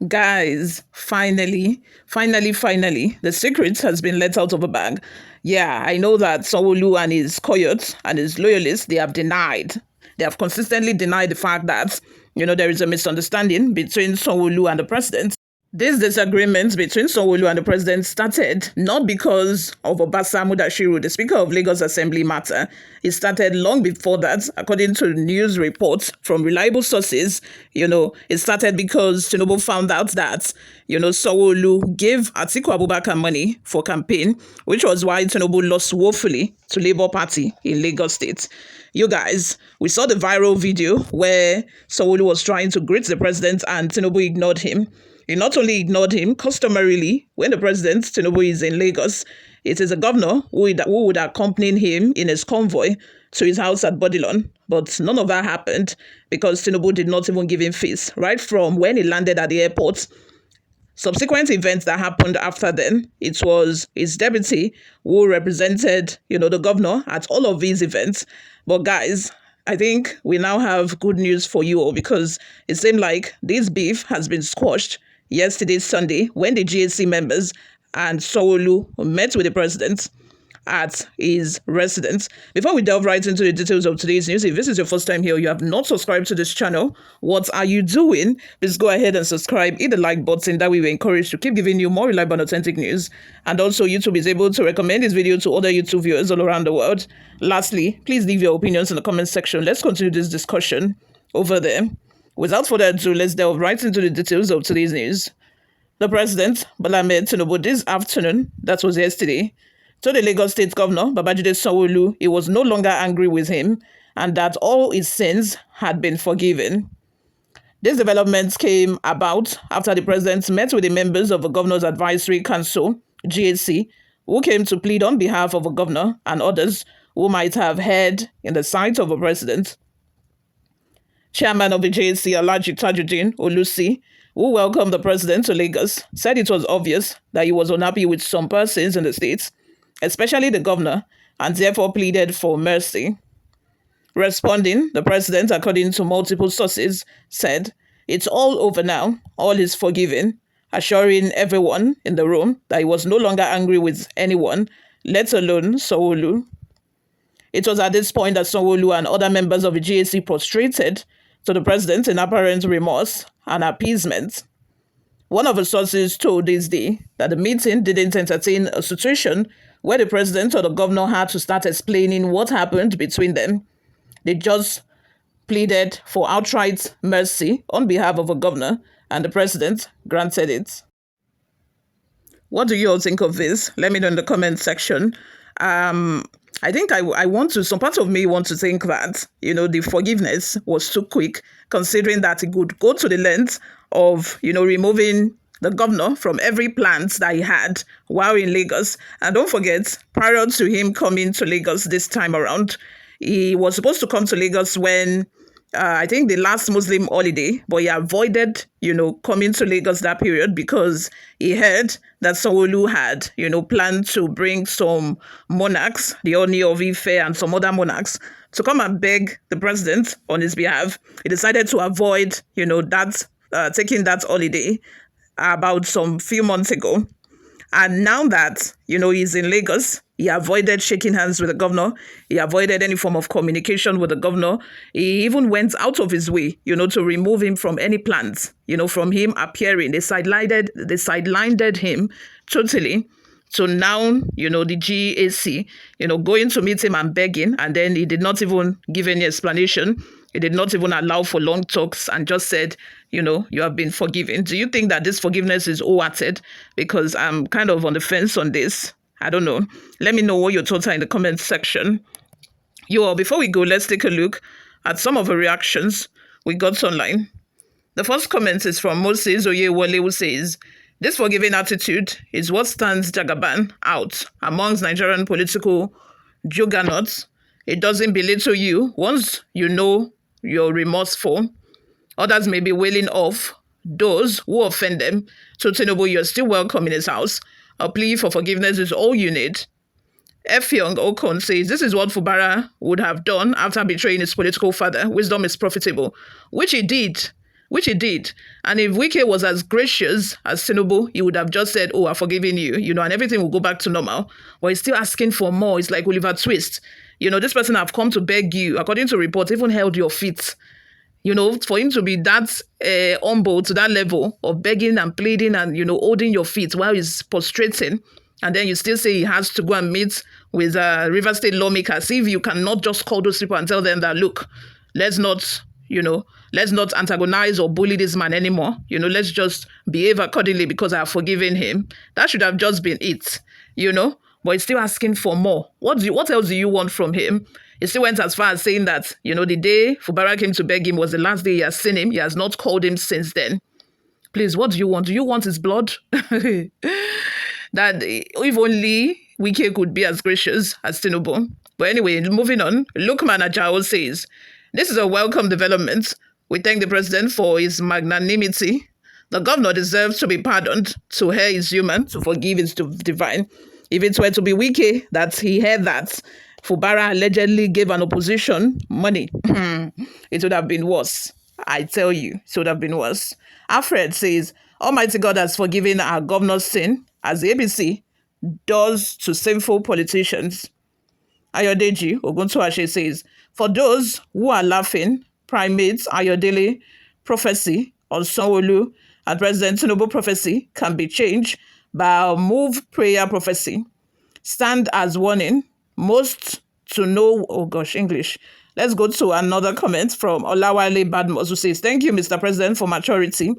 Guys, finally, the secret has been let out of a bag. Yeah, I know that Sanwo-Olu and his coyotes and his loyalists, they have denied. They have consistently denied the fact that, there is a misunderstanding between Sanwo-Olu and the president. This disagreement between Sanwo-Olu and the president started not because of Obasa Mudashiru, the Speaker of Lagos Assembly matter. It started long before that, according to news reports from reliable sources. It started because Tinubu found out that, Sanwo-Olu gave Atiku Abubakar money for campaign, which was why Tinubu lost woefully to Labour Party in Lagos State. You guys, we saw the viral video where Sanwo-Olu was trying to greet the president and Tinubu ignored him. He not only ignored him, customarily, when the president, Tinubu, is in Lagos, it is a governor who would accompany him in his convoy to his house at Bodilon. But none of that happened because Tinubu did not even give him face. Right from when he landed at the airport, subsequent events that happened after then, it was his deputy who represented, the governor at all of these events. But guys, I think we now have good news for you all because it seemed like this beef has been squashed yesterday, Sunday, when the GAC members and Sanwo-Olu met with the president at his residence. Before we delve right into the details of today's news, if this is your first time here, you have not subscribed to this channel, what are you doing? Please go ahead and subscribe, hit the like button, that way we encourage to keep giving you more reliable and authentic news. And also YouTube is able to recommend this video to other YouTube viewers all around the world. Lastly, please leave your opinions in the comment section. Let's continue this discussion over there. Without further ado, let's delve right into the details of today's news. The president, Bola Ahmed Tinubu, this afternoon, that was yesterday, told the Lagos State Governor, Babajide Sanwo-Olu, he was no longer angry with him and that all his sins had been forgiven. These developments came about after the president met with the members of the Governor's Advisory Council, GAC, who came to plead on behalf of the governor and others who might have heard in the sight of the president. Chairman of the GAC, Alhaji Tajuddin Olusi, who welcomed the president to Lagos, said it was obvious that he was unhappy with some persons in the state, especially the governor, and therefore pleaded for mercy. Responding, the president, according to multiple sources, said, "It's all over now, all is forgiven," assuring everyone in the room that he was no longer angry with anyone, let alone Sanwo-Olu. It was at this point that Sanwo-Olu and other members of the GAC prostrated to the president in apparent remorse and appeasement. One of the sources told this day that the meeting didn't entertain a situation where the president or the governor had to start explaining what happened between them. They just pleaded for outright mercy on behalf of the governor, and the president granted it. What do you all think of this? Let me know in the comment section. I think I want to, some part of me want to think that, the forgiveness was too quick, considering that it could go to the length of, removing the governor from every plant that he had while in Lagos. And don't forget, prior to him coming to Lagos this time around, he was supposed to come to Lagos when, I think the last Muslim holiday, but he avoided, coming to Lagos that period because he heard that Sanwo-Olu had, planned to bring some monarchs, the Oni of Ife and some other monarchs, to come and beg the president on his behalf. He decided to avoid, taking that holiday about some few months ago. And now that, he's in Lagos, he avoided shaking hands with the governor. He avoided any form of communication with the governor. He even went out of his way, to remove him from any plans, from him appearing. They sidelined him totally. So now, the GAC, going to meet him and begging, and then he did not even give any explanation. He did not even allow for long talks and just said, you have been forgiven. Do you think that this forgiveness is all-hearted? Because I'm kind of on the fence on this. I don't know. Let me know what your thoughts are in the comment section. You all, before we go, let's take a look at some of the reactions we got online. The first comment is from Moses Oyewole, who says, "This forgiving attitude is what stands Jagaban out amongst Nigerian political juggernauts. It doesn't belittle you once you know you're remorseful. Others may be wailing off those who offend them. So Tinubu, you're still welcome in his house. A plea for forgiveness is all you need." Effiong Okon says, "This is what Fubara would have done after betraying his political father. Wisdom is profitable," which he did. which he did. And if Wike was as gracious as Tinubu, he would have just said, oh, I've forgiven you, and everything will go back to normal. But he's still asking for more. It's like Oliver Twist. This person have come to beg you, according to reports, even held your feet. For him to be that humble to that level of begging and pleading and, holding your feet while he's prostrating, and then you still say he has to go and meet with River State lawmakers. If you cannot just call those people and tell them that, look, let's not antagonize or bully this man anymore. Let's just behave accordingly because I have forgiven him. That should have just been it, But he's still asking for more. What else do you want from him? He still went as far as saying that, the day Fubara came to beg him was the last day he has seen him. He has not called him since then. Please, what do you want? Do you want his blood? That if only Wike could be as gracious as Tinubu. But anyway, moving on, Lukman Ajao says, this is a welcome development. We thank the president for his magnanimity. The governor deserves to be pardoned. To err is human, to forgive is divine. If it were to be Wike that he heard that Fubara allegedly gave an opposition money, it would have been worse. I tell you, it would have been worse. Alfred says, Almighty God has forgiven our governor's sin, as the ABC does to sinful politicians. Ayodeji Oguntoashe says, for those who are laughing, primates, Ayodele prophecy on Sanwo-Olu and President Tinubu prophecy can be changed by a move prayer prophecy. Stand as warning, most to know, English. Let's go to another comment from Olawale Badmos, who says, thank you, Mr. President, for maturity.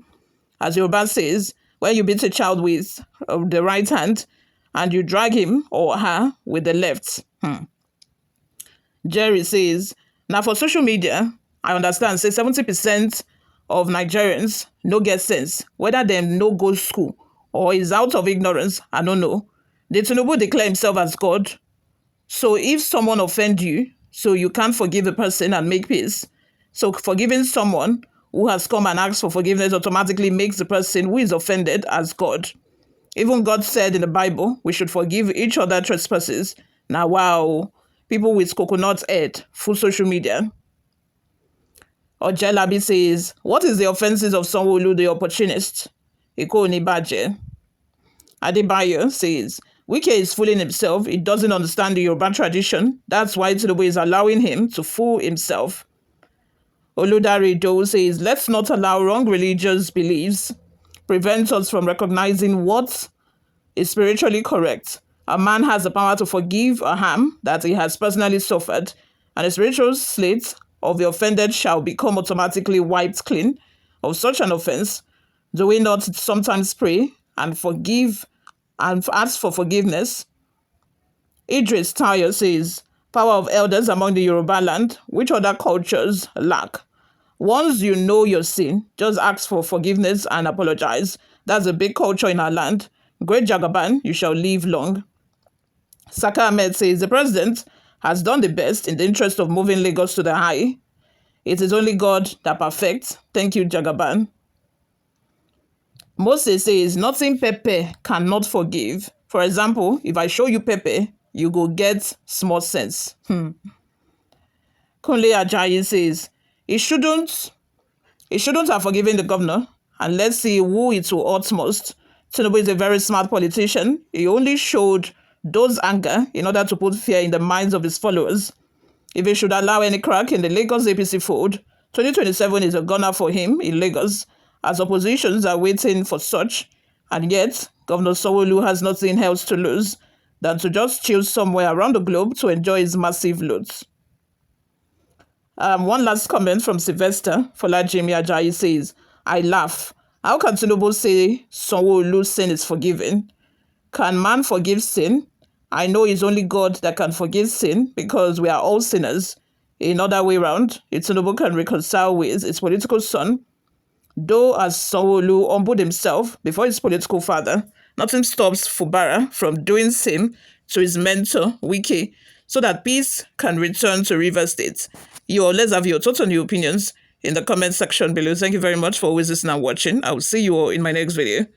As Yoruba says, when you beat a child with the right hand and you drag him or her with the left. Jerry says, now for social media, I understand, say 70% of Nigerians no get sense, whether them no go school or is out of ignorance, I don't know. The Tinubu declare himself as God. So if someone offend you, so you can't forgive the person and make peace. So forgiving someone who has come and asked for forgiveness automatically makes the person who is offended as God. Even God said in the Bible, we should forgive each other trespasses. Now, wow, people with coconut head, full social media. Ojelabi says, what is the offenses of Sanwo-Olu, the opportunist? Eko Onibaje. Adebayo says, Wike is fooling himself. He doesn't understand the Yoruba tradition. That's why Tinubu is allowing him to fool himself. Oludare Doe says, let's not allow wrong religious beliefs prevent us from recognizing what is spiritually correct. A man has the power to forgive a harm that he has personally suffered, and the spiritual slate of the offended shall become automatically wiped clean of such an offense. Do we not sometimes pray and forgive and ask for forgiveness? Idris Tayo says, power of elders among the Yoruba land, which other cultures lack. Once you know your sin, just ask for forgiveness and apologize. That's a big culture in our land. Great Jagaban, you shall live long. Saka Ahmed says, the president has done the best in the interest of moving Lagos to the high. It is only God that perfects. Thank you, Jagaban. Moses says, nothing Pepe cannot forgive. For example, if I show you Pepe, you go get small sense. Kunle Ajayi says, he shouldn't have forgiven the governor, and let's see who it will hurt most. Tinubu is a very smart politician. He only showed those anger in order to put fear in the minds of his followers. If he should allow any crack in the Lagos APC fold, 2027 is a gunner for him in Lagos, as oppositions are waiting for such, and yet Governor Sanwo-Olu has nothing else to lose than to just chill somewhere around the globe to enjoy his massive loot. One last comment from Sylvester Folajimi Ajayi says, I laugh. How can Tinubu say Sanwo-Olu's sin is forgiven? Can man forgive sin? I know it's only God that can forgive sin because we are all sinners. In other way round, if Tinubu can reconcile with his political son, though as Sanwo-Olu humbled himself before his political father, nothing stops Fubara from doing same to his mentor, Wike, so that peace can return to River State. Let's have your thoughts on your opinions in the comment section below. Thank you very much for always listening and watching. I will see you all in my next video.